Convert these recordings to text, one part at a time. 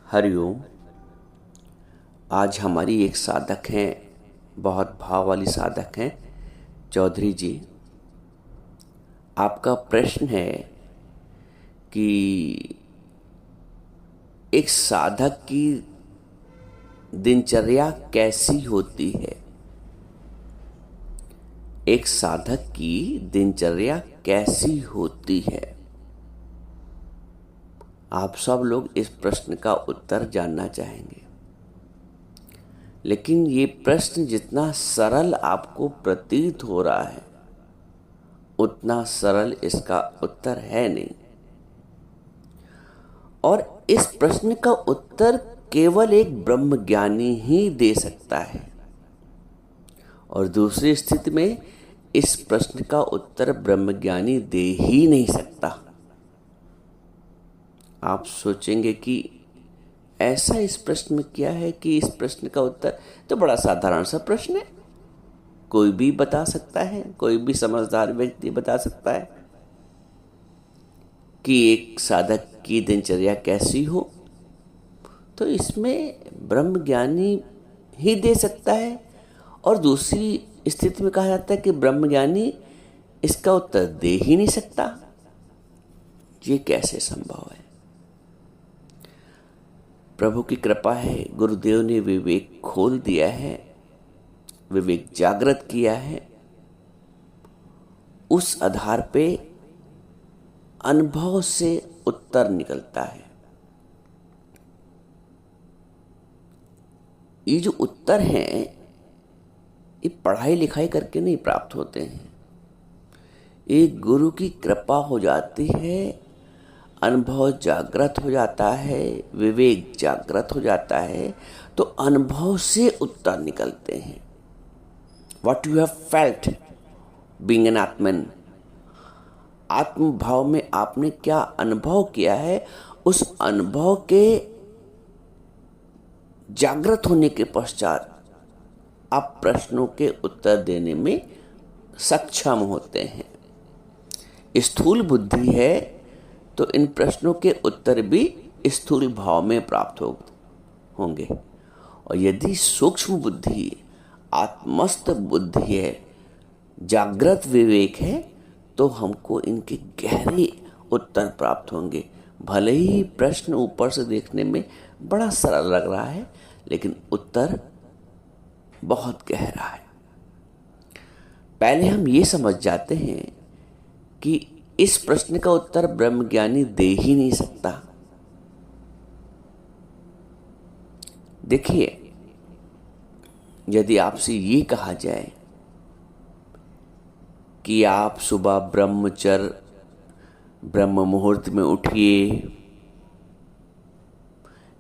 हरिओम। आज हमारी एक साधक हैं, बहुत भाव वाली साधक हैं, चौधरी जी। आपका प्रश्न है कि एक साधक की दिनचर्या कैसी होती है। एक साधक की दिनचर्या कैसी होती है। आप सब लोग इस प्रश्न का उत्तर जानना चाहेंगे, लेकिन ये प्रश्न जितना सरल आपको प्रतीत हो रहा है उतना सरल इसका उत्तर है नहीं। और इस प्रश्न का उत्तर केवल एक ब्रह्मज्ञानी ही दे सकता है, और दूसरी स्थिति में इस प्रश्न का उत्तर ब्रह्मज्ञानी दे ही नहीं सकता। आप सोचेंगे कि ऐसा इस प्रश्न में क्या है कि इस प्रश्न का उत्तर तो बड़ा साधारण सा प्रश्न है, कोई भी बता सकता है, कोई भी समझदार व्यक्ति बता सकता है कि एक साधक की दिनचर्या कैसी हो। तो इसमें ब्रह्मज्ञानी ही दे सकता है, और दूसरी स्थिति में कहा जाता है कि ब्रह्मज्ञानी इसका उत्तर दे ही नहीं सकता। ये कैसे संभव है? प्रभु की कृपा है, गुरुदेव ने विवेक खोल दिया है, विवेक जागृत किया है। उस आधार पे अनुभव से उत्तर निकलता है। ये जो उत्तर हैं ये पढ़ाई लिखाई करके नहीं प्राप्त होते हैं। एक गुरु की कृपा हो जाती है, अनुभव जागृत हो जाता है, विवेक जागृत हो जाता है, तो अनुभव से उत्तर निकलते हैं। What you have felt being an आत्मन, आत्म भाव में आपने क्या अनुभव किया है, उस अनुभव के जागृत होने के पश्चात आप प्रश्नों के उत्तर देने में सक्षम होते हैं। स्थूल बुद्धि है तो इन प्रश्नों के उत्तर भी स्थूल भाव में प्राप्त होंगे, और यदि सूक्ष्म बुद्धि, आत्मस्थ बुद्धि है, जागृत विवेक है, तो हमको इनके गहरे उत्तर प्राप्त होंगे। भले ही प्रश्न ऊपर से देखने में बड़ा सरल लग रहा है, लेकिन उत्तर बहुत गहरा है। पहले हम ये समझ जाते हैं कि इस प्रश्न का उत्तर ब्रह्मज्ञानी दे ही नहीं सकता। देखिए, यदि आपसे ये कहा जाए कि आप सुबह ब्रह्म मुहूर्त में उठिए,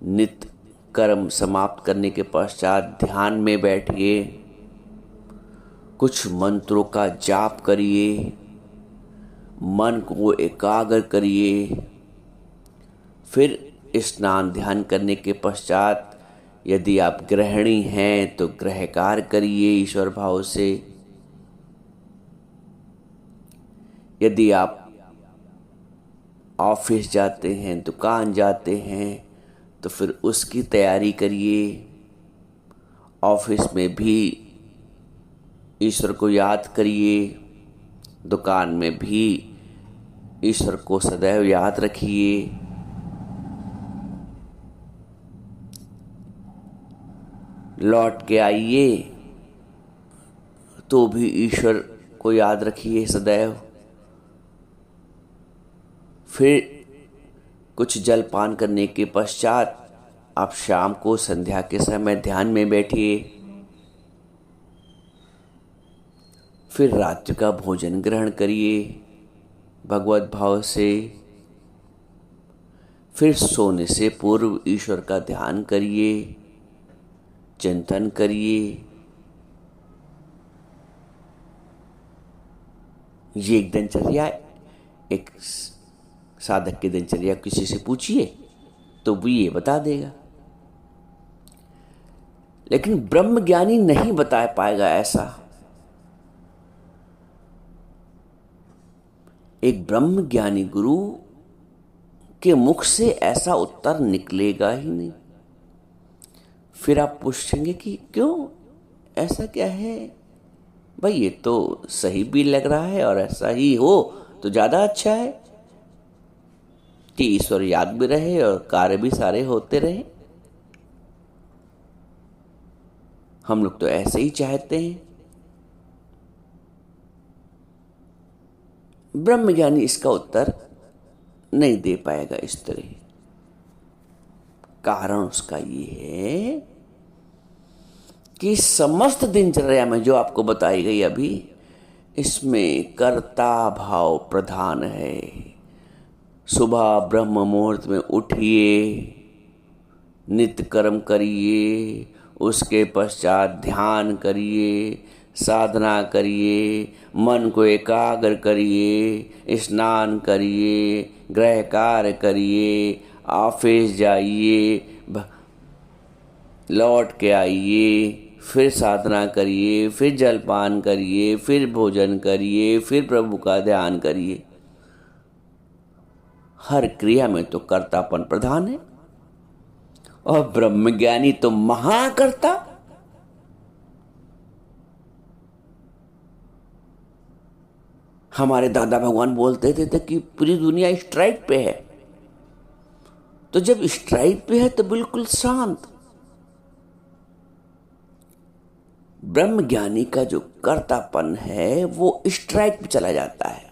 नित्य कर्म समाप्त करने के पश्चात ध्यान में बैठिए, कुछ मंत्रों का जाप करिए, मन को एकाग्र करिए, फिर स्नान ध्यान करने के पश्चात यदि आप गृहिणी हैं तो गृह कार्य करिए ईश्वर भाव से। यदि आप ऑफिस जाते हैं, दुकान जाते हैं, तो फिर उसकी तैयारी करिए। ऑफिस में भी ईश्वर को याद करिए, दुकान में भी ईश्वर को सदैव याद रखिए। लौट के आइए तो भी ईश्वर को याद रखिए सदैव। फिर कुछ जलपान करने के पश्चात आप शाम को संध्या के समय ध्यान में बैठिए। फिर रात्रि का भोजन ग्रहण करिए भगवत भाव से। फिर सोने से पूर्व ईश्वर का ध्यान करिए, चिंतन करिए। ये एक दिनचर्या, एक साधक की दिनचर्या किसी से पूछिए तो वो ये बता देगा, लेकिन ब्रह्मज्ञानी नहीं बता पाएगा ऐसा। एक ब्रह्मज्ञानी गुरु के मुख से ऐसा उत्तर निकलेगा ही नहीं। फिर आप पूछेंगे कि क्यों, ऐसा क्या है? भाई ये तो सही भी लग रहा है और ऐसा ही हो तो ज़्यादा अच्छा है कि ईश्वर याद भी रहे और कार्य भी सारे होते रहे। हम लोग तो ऐसे ही चाहते हैं। ब्रह्मज्ञानी इसका उत्तर नहीं दे पाएगा इस तरह। कारण उसका ये है कि समस्त दिनचर्या में जो आपको बताई गई अभी, इसमें कर्ता भाव प्रधान है। सुबह ब्रह्म मुहूर्त में उठिए, नित्य कर्म करिए, उसके पश्चात ध्यान करिए, साधना करिए, मन को एकाग्र करिए, स्नान करिए, गृह कार्य करिए, ऑफिस जाइए, लौट के आइए, फिर साधना करिए, फिर जलपान करिए, फिर भोजन करिए, फिर प्रभु का ध्यान करिए। हर क्रिया में तो कर्तापन प्रधान है। और ब्रह्मज्ञानी तो महाकर्ता। हमारे दादा भगवान बोलते थे कि पूरी दुनिया स्ट्राइक पे है, तो जब स्ट्राइक पे है तो बिल्कुल शांत। ब्रह्मज्ञानी का जो कर्तापन है वो स्ट्राइक पे चला जाता है।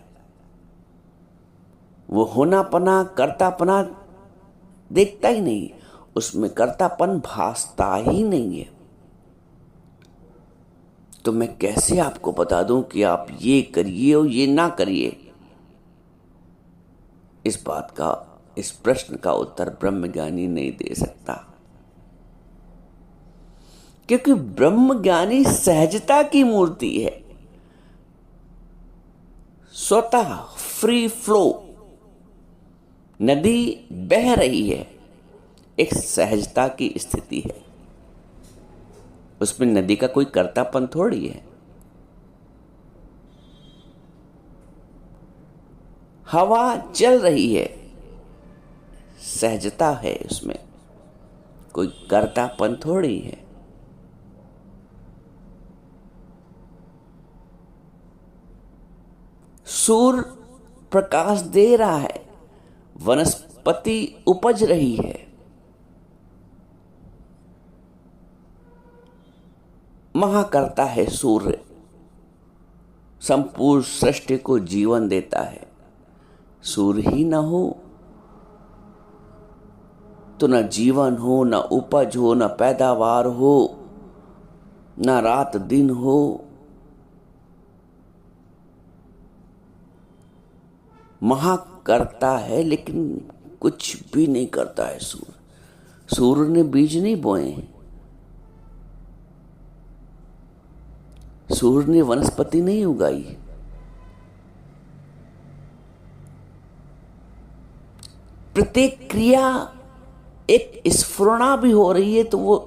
वो होनापना कर्तापना देखता ही नहीं, उसमें कर्तापन भासता ही नहीं है। तो मैं कैसे आपको बता दूं कि आप ये करिए और ये ना करिए? इस प्रश्न का उत्तर ब्रह्मज्ञानी नहीं दे सकता, क्योंकि ब्रह्मज्ञानी सहजता की मूर्ति है। स्वतः फ्री फ्लो, नदी बह रही है, एक सहजता की स्थिति है। उसमें नदी का कोई कर्तापन थोड़ी है। हवा चल रही है, सहजता है उसमें, कोई कर्तापन थोड़ी है। सूर्य प्रकाश दे रहा है, वनस्पति उपज रही है, महाकर्ता है सूर्य, संपूर्ण सृष्टि को जीवन देता है। सूर्य ही ना हो तो न जीवन हो, न उपज हो, न पैदावार हो, न रात दिन हो। महाकर्ता है लेकिन कुछ भी नहीं करता है सूर्य। सूर्य ने बीज नहीं बोए, सूर्य ने वनस्पति नहीं उगाई। प्रत्येक क्रिया एक स्फुरणा भी हो रही है तो वो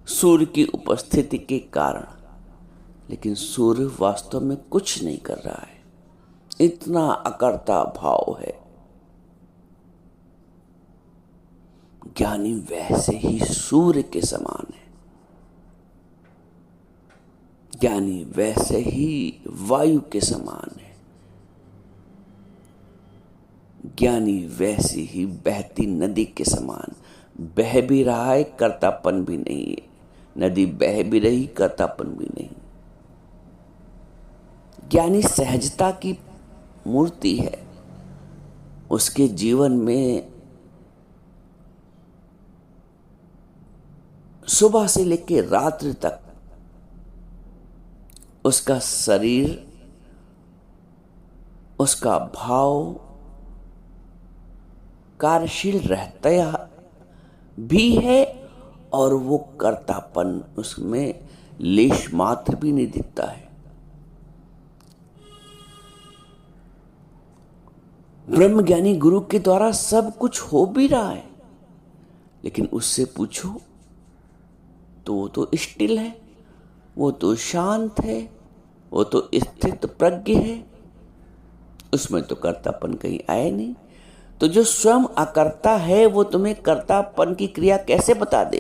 सूर्य की उपस्थिति के कारण, लेकिन सूर्य वास्तव में कुछ नहीं कर रहा है। इतना अकर्ता भाव है। ज्ञानी वैसे ही सूर्य के समान है, ज्ञानी वैसे ही वायु के समान है, ज्ञानी वैसी ही बहती नदी के समान। बह भी रहा है, कर्तापन भी नहीं है। नदी बह भी रही, कर्तापन भी नहीं। ज्ञानी सहजता की मूर्ति है। उसके जीवन में सुबह से लेकर रात्रि तक उसका शरीर, उसका भाव कार्यशील रहता भी है और वो कर्तापन उसमें लेश मात्र भी नहीं दिखता है। ब्रह्मज्ञानी गुरु के द्वारा सब कुछ हो भी रहा है, लेकिन उससे पूछो तो वो तो स्टिल है, वो तो शांत है, वो तो स्थित प्रज्ञ है। उसमें तो कर्तापन कहीं आया नहीं। तो जो स्वयं अकर्ता है वो तुम्हें कर्तापन की क्रिया कैसे बता दे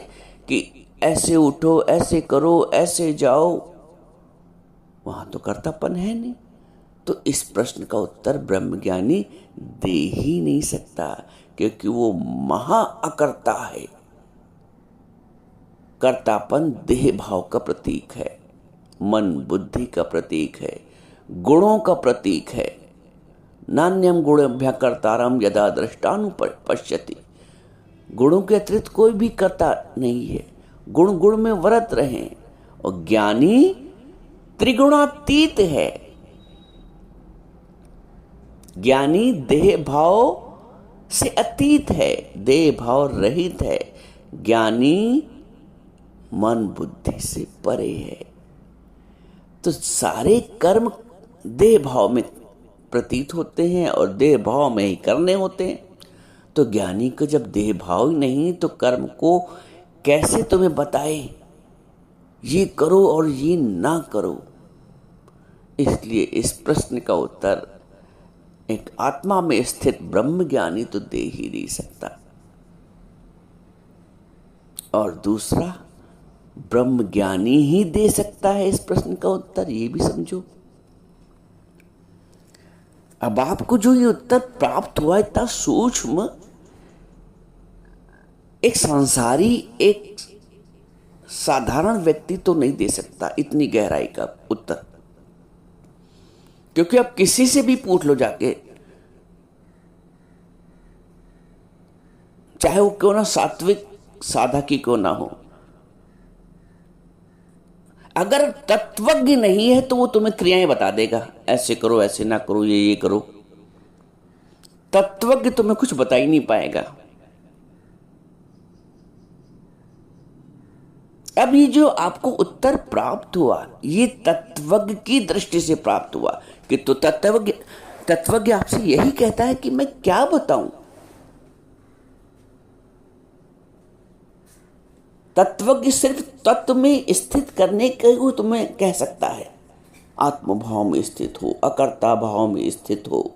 कि ऐसे उठो, ऐसे करो, ऐसे जाओ? वहां तो कर्तापन है नहीं। तो इस प्रश्न का उत्तर ब्रह्मज्ञानी दे ही नहीं सकता, क्योंकि वो महा अकर्ता है। कर्तापन देह भाव का प्रतीक है, मन बुद्धि का प्रतीक है, गुणों का प्रतीक है। नान्यम गुणभ्य कर्तारम यदा दृष्टानुपश्यति। गुणों के अतिरिक्त कोई भी कर्ता नहीं है, गुण गुण में वरत रहे। और ज्ञानी त्रिगुणातीत है। ज्ञानी देह भाव से अतीत है, देह भाव रहित है। ज्ञानी मन बुद्धि से परे है। तो सारे कर्म देह भाव में प्रतीत होते हैं और देह भाव में ही करने होते हैं। तो ज्ञानी को जब देह भाव ही नहीं तो कर्म को कैसे तुम्हें बताए ये करो और ये ना करो? इसलिए इस प्रश्न का उत्तर एक आत्मा में स्थित ब्रह्म ज्ञानी तो दे ही नहीं सकता। और दूसरा, ब्रह्म ज्ञानी ही दे सकता है इस प्रश्न का उत्तर, ये भी समझो। अब आपको जो ये उत्तर प्राप्त हुआ इतना सूक्ष्म, एक संसारी, एक साधारण व्यक्ति तो नहीं दे सकता इतनी गहराई का उत्तर। क्योंकि आप किसी से भी पूछ लो जाके, चाहे वो क्यों ना सात्विक साधक ही क्यों ना हो, अगर तत्वज्ञ नहीं है तो वो तुम्हें क्रियाएं बता देगा, ऐसे करो, ऐसे ना करो, ये करो। तत्वज्ञ तुम्हें कुछ बता ही नहीं पाएगा। अब ये जो आपको उत्तर प्राप्त हुआ, ये तत्वज्ञ की दृष्टि से प्राप्त हुआ कि तो तत्वज्ञ आपसे यही कहता है कि मैं क्या बताऊं। तत्वज्ञ सिर्फ तत्व में स्थित करने के वो तुम्हें कह सकता है, आत्मभाव में स्थित हो, अकर्ता भाव में स्थित हो।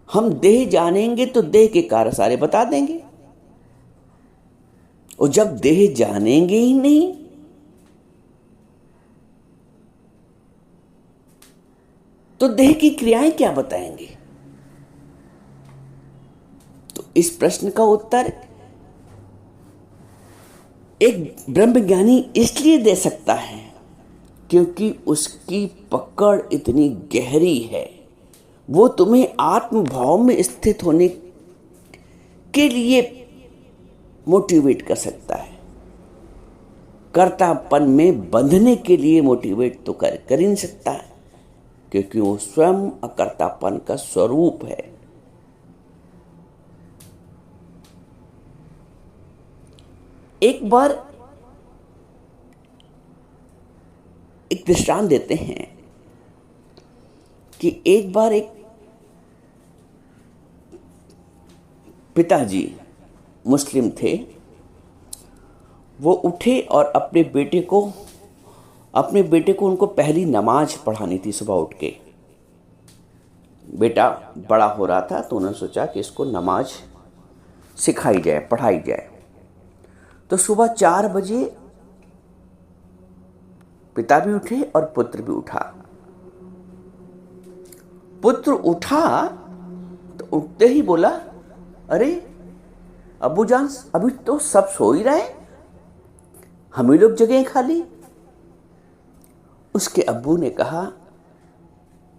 हम देह जानेंगे तो देह के कार्य सारे बता देंगे, और जब देह जानेंगे ही नहीं तो देह की क्रियाएं क्या बताएंगे? तो इस प्रश्न का उत्तर एक ब्रह्मज्ञानी इसलिए दे सकता है क्योंकि उसकी पकड़ इतनी गहरी है। वो तुम्हें आत्मभाव में स्थित होने के लिए मोटिवेट कर सकता है, कर्तापन में बंधने के लिए मोटिवेट तो कर ही नहीं सकता है, क्योंकि वो स्वयं अकर्तापन का स्वरूप है। एक बार एक दृष्टांत देते हैं कि एक बार एक पिताजी मुस्लिम थे, वो उठे और अपने बेटे को उनको पहली नमाज पढ़ानी थी। सुबह उठ के बेटा बड़ा हो रहा था तो उन्होंने सोचा कि इसको नमाज सिखाई जाए, पढ़ाई जाए। तो सुबह 4 बजे पिता भी उठे और पुत्र भी उठा। पुत्र उठा तो उठते ही बोला, अरे अब्बू जान, अभी तो सब सो ही रहे, हम ही लोग जगह खाली। उसके अब्बू ने कहा,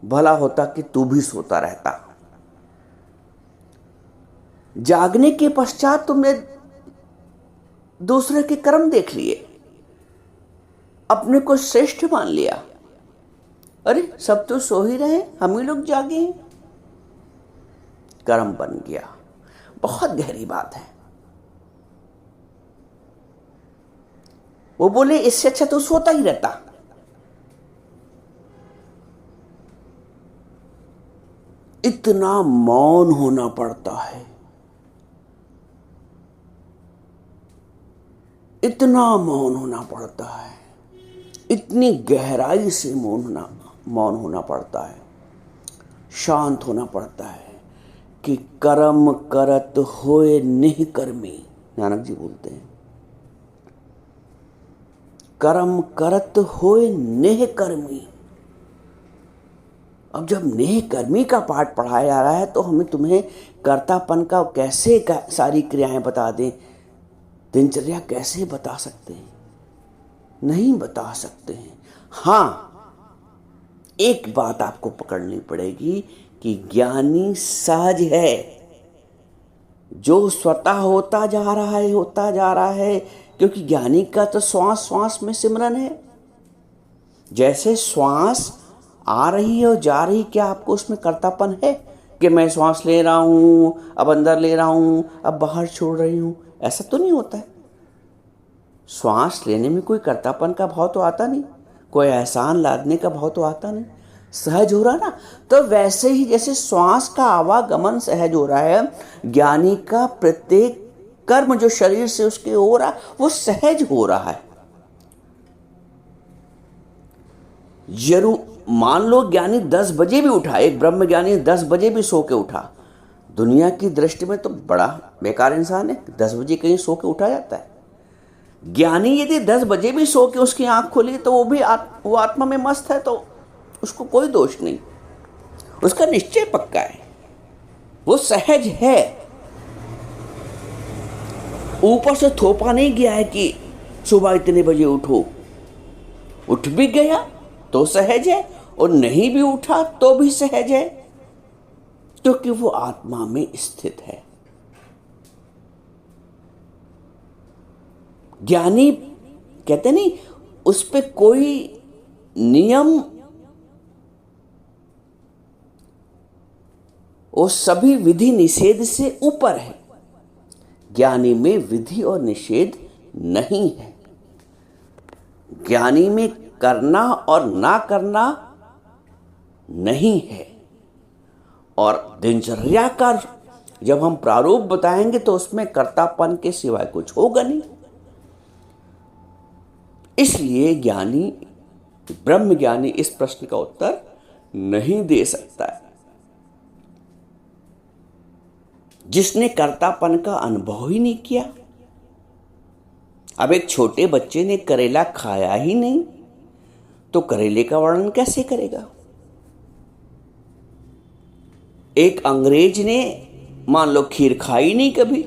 भला होता कि तू भी सोता रहता। जागने के पश्चात तुमने दूसरे के कर्म देख लिए, अपने को श्रेष्ठ मान लिया। अरे सब तो सो ही रहे, हम ही लोग जागे। कर्म बन गया। बहुत गहरी बात है। वो बोले, इससे अच्छा तो सोता ही रहता। इतना मौन होना पड़ता है, इतना मौन होना पड़ता है, इतनी गहराई से मौन होना पड़ता है। शांत होना पड़ता है कि कर्म करत होए निह कर्मी, नानक जी बोलते हैं, कर्म करत होए नेह कर्मी। अब जब नेह कर्मी का पाठ पढ़ाया जा रहा है तो हमें तुम्हें कर्तापन का कैसे सारी क्रियाएं बता दें, दिनचर्या कैसे बता सकते हैं? नहीं बता सकते हैं। हाँ, एक बात आपको पकड़नी पड़ेगी कि ज्ञानी सहज है, जो स्वतः होता जा रहा है, क्योंकि ज्ञानी का तो श्वास श्वास में सिमरन है। जैसे श्वास आ रही है और जा रही, क्या आपको उसमें कर्तापन है कि मैं श्वास ले रहा हूं, अब अंदर ले रहा हूं, अब बाहर छोड़ रही हूं? ऐसा तो नहीं होता है। श्वास लेने में कोई कर्तापन का भाव तो आता नहीं, कोई एहसान लादने का भाव तो आता नहीं, सहज हो रहा ना। तो वैसे ही जैसे श्वास का आवागमन सहज हो रहा है, ज्ञानी का प्रत्येक कर्म जो शरीर से उसके हो रहा वो सहज हो रहा है। जरूर मान लो ज्ञानी 10 बजे भी उठा, एक ब्रह्म ज्ञानी 10 बजे भी सो के उठा, दुनिया की दृष्टि में तो बड़ा बेकार इंसान है, 10 बजे कहीं सो के उठा जाता है। ज्ञानी यदि 10 बजे भी सो के उसकी आंख खुली तो वो भी वो आत्मा में मस्त है, तो उसको कोई दोष नहीं, उसका निश्चय पक्का है, वो सहज है। ऊपर से थोपा नहीं गया है कि सुबह इतने बजे उठो, उठ भी गया तो सहज है और नहीं भी उठा तो भी सहज है, क्योंकि वो आत्मा में स्थित है। ज्ञानी कहते नहीं, उस पे कोई नियम, वो सभी विधि निषेध से ऊपर है। ज्ञानी में विधि और निषेध नहीं है। ज्ञानी में करना और ना करना नहीं है। और दिनचर्या का जब हम प्रारूप बताएंगे तो उसमें कर्तापन के सिवाय कुछ होगा नहीं। इसलिए ज्ञानी, ब्रह्म ज्ञानी इस प्रश्न का उत्तर नहीं दे सकता है। जिसने कर्तापन का अनुभव ही नहीं किया। अब एक छोटे बच्चे ने करेला खाया ही नहीं तो करेले का वर्णन कैसे करेगा? एक अंग्रेज ने मान लो खीर खाई नहीं कभी,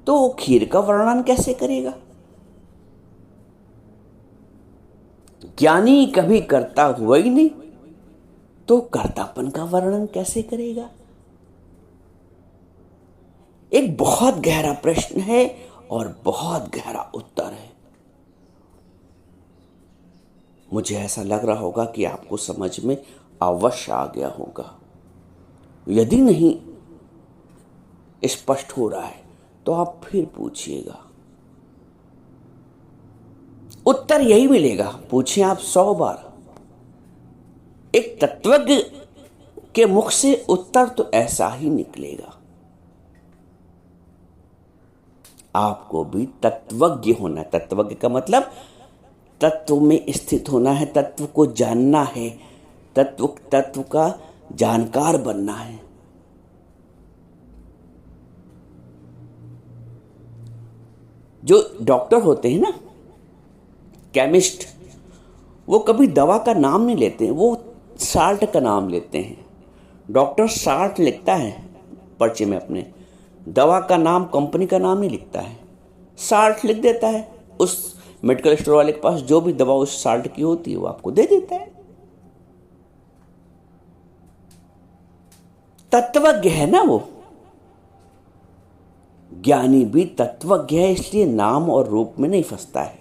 तो वो खीर का वर्णन कैसे करेगा? ज्ञानी कभी कर्ता हुआ ही नहीं तो कर्तापन का वर्णन कैसे करेगा? एक बहुत गहरा प्रश्न है और बहुत गहरा उत्तर है। मुझे ऐसा लग रहा होगा कि आपको समझ में अवश्य आ गया होगा। यदि नहीं स्पष्ट हो रहा है तो आप फिर पूछिएगा, उत्तर यही मिलेगा। पूछें आप 100 बार, एक तत्वज्ञ के मुख से उत्तर तो ऐसा ही निकलेगा। आपको भी तत्वज्ञ होना है। तत्वज्ञ का मतलब तत्व में स्थित होना है, तत्व को जानना है, तत्व का जानकार बनना है। जो डॉक्टर होते हैं ना, केमिस्ट, वो कभी दवा का नाम नहीं लेते हैं, वो साल्ट का नाम लेते हैं। डॉक्टर साल्ट लिखता है पर्चे में अपने, दवा का नाम, कंपनी का नाम नहीं लिखता है, साल्ट लिख देता है। उस मेडिकल स्टोर वाले के पास जो भी दवा उस साल्ट की होती है वो आपको दे देता है। तत्वज्ञ है ना वो। ज्ञानी भी तत्वज्ञ है, इसलिए नाम और रूप में नहीं फंसता है।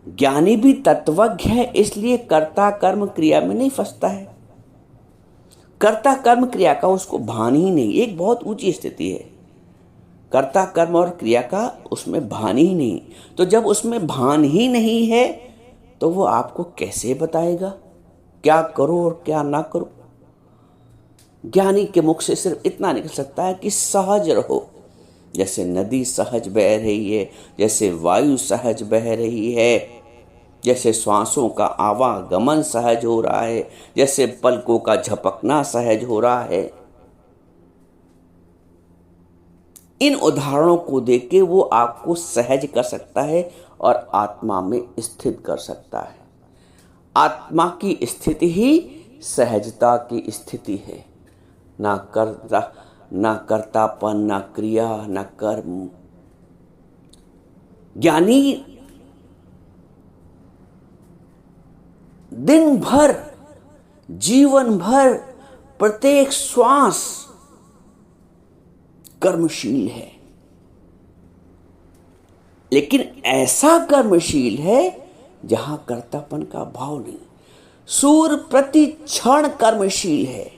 ज्ञानी भी तत्वज्ञ है, इसलिए कर्ता कर्म क्रिया में नहीं फंसता है। कर्ता कर्म क्रिया का उसको भान ही नहीं। एक बहुत ऊंची स्थिति है, कर्ता कर्म और क्रिया का उसमें भान ही नहीं। तो जब उसमें भान ही नहीं है तो वो आपको कैसे बताएगा क्या करो और क्या ना करो? ज्ञानी के मुख से सिर्फ इतना निकल सकता है कि सहज रहो, जैसे नदी सहज बह रही है, जैसे वायु सहज बह रही है, जैसे श्वासों का आवागमन सहज हो रहा है, जैसे पलकों का झपकना सहज हो रहा है। इन उदाहरणों को देख के वो आपको सहज कर सकता है और आत्मा में स्थित कर सकता है। आत्मा की स्थिति ही सहजता की स्थिति है। ना कर्तापन, ना क्रिया, ना कर्म। ज्ञानी दिन भर, जीवन भर, प्रत्येक श्वास कर्मशील है, लेकिन ऐसा कर्मशील है जहां कर्तापन का भाव नहीं। सूर्य प्रति क्षण कर्मशील है,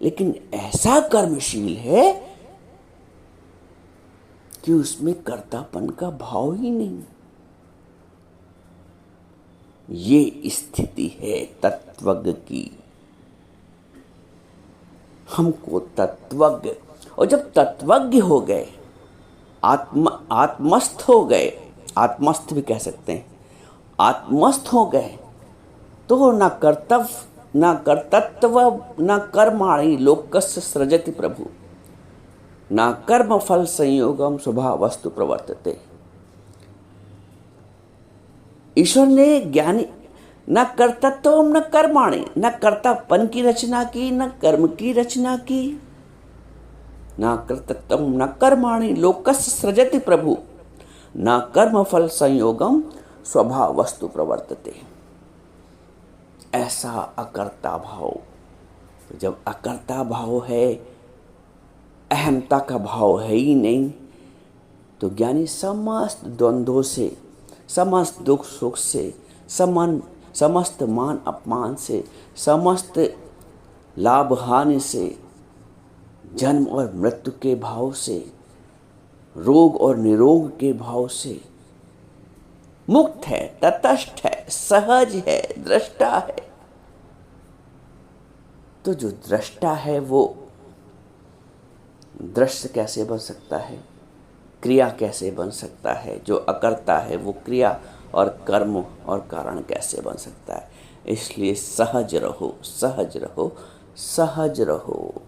लेकिन ऐसा कर्मशील है कि उसमें कर्तापन का भाव ही नहीं। ये स्थिति है तत्वज्ञ की। हमको तत्वज्ञ, और जब तत्वज्ञ हो गए, आत्मस्थ हो गए, आत्मस्थ भी कह सकते हैं, आत्मस्थ हो गए, तो न कर्तत्व न कर्माणि लोकस्य सृजति प्रभु, न कर्म फल संयोगम स्वभावस्तु प्रवर्तते। ईश्वर ने ज्ञानी न कर्तत्व न कर्माणि, न कर्तापन की रचना की, न कर्म की रचना की। न कर्तत्व न कर्माणि लोकस्य सृजति प्रभु, न कर्म फल संयोगम स्वभाव वस्तु प्रवर्तते। ऐसा अकर्ता भाव। जब अकर्ता भाव है, अहमता का भाव है ही नहीं, तो ज्ञानी समस्त द्वंद्वों से, समस्त दुख सुख से, समस्त मान अपमान से, समस्त लाभ हानि से, जन्म और मृत्यु के भाव से, रोग और निरोग के भाव से मुक्त है, तटस्थ है, सहज है, दृष्टा है। तो जो दृष्टा है वो दृश्य कैसे बन सकता है, क्रिया कैसे बन सकता है? जो अकर्ता है वो क्रिया और कर्म और कारण कैसे बन सकता है? इसलिए सहज रहो, सहज रहो, सहज रहो।